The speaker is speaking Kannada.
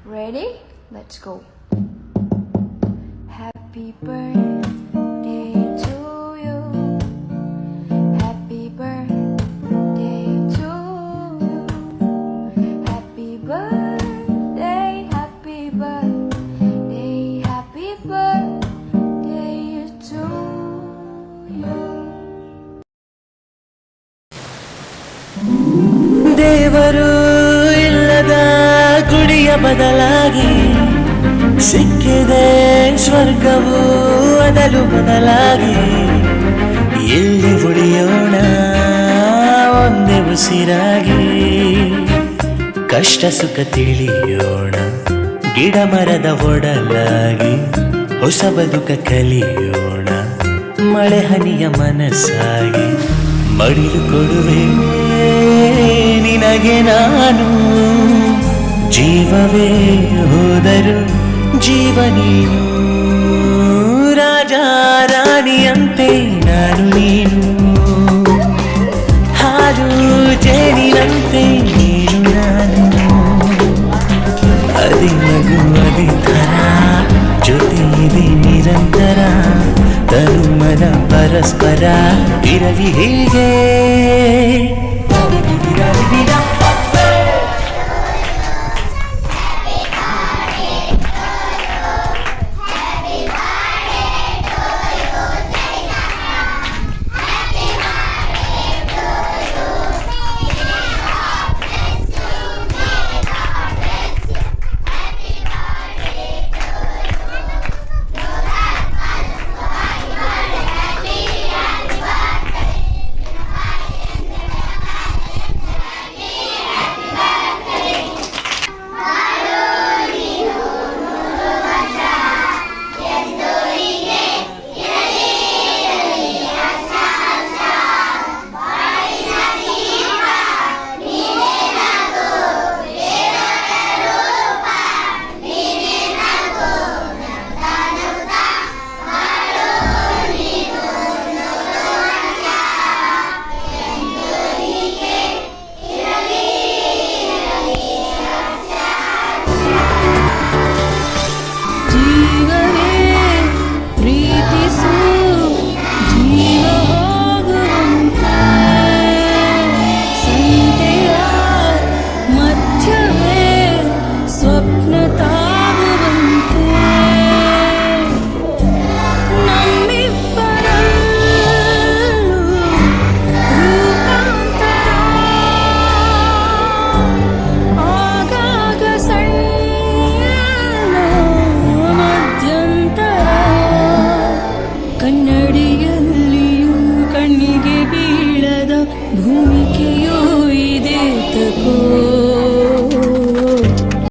Ready? Let's go. Happy birthday to you. Happy birthday to you. Happy birthday, happy birthday, happy birthday to you. ದೇವರು ಇಲ್ಲದ ಗುಡಿಯ ಬದಲಾಗಿ ಸಿಕ್ಕಿದೆ ಸ್ವರ್ಗವು ಅದಲು ಬದಲಾಗಿ ಎಲ್ಲಿ ಉಳಿಯೋಣ ಒಂದೇ ಉಸಿರಾಗಿ ಕಷ್ಟ ಸುಖ ತಿಳಿಯೋಣ ಗಿಡ ಮರದ ಒಡಲಾಗಿ ಹೊಸ ಬದುಕ ಕಲಿಯೋಣ ಮಳೆ ಹನಿಯ ಮನಸ್ಸಾಗಿ ಮಡಿಲು ಕೊಡುವೆ ನಿನಗೆ ನಾನು ಜೀವವೇ ಹೋದರು ಜೀವ ನೀನು ರಾಜ ರಾಣಿಯಂತೆ ನಾನು ನೀನು ಹಾಡು ಜೇನಿನಂತೆ ನೀನು ನಾನು ಅದಿ ಮಗು ಅದಿ ಥರ ಜೊತೆ ಇದೆ ನಿರಂತರ ತನುಮನ ಪರಸ್ಪರ ಇರಲಿ ಹೀಗೆ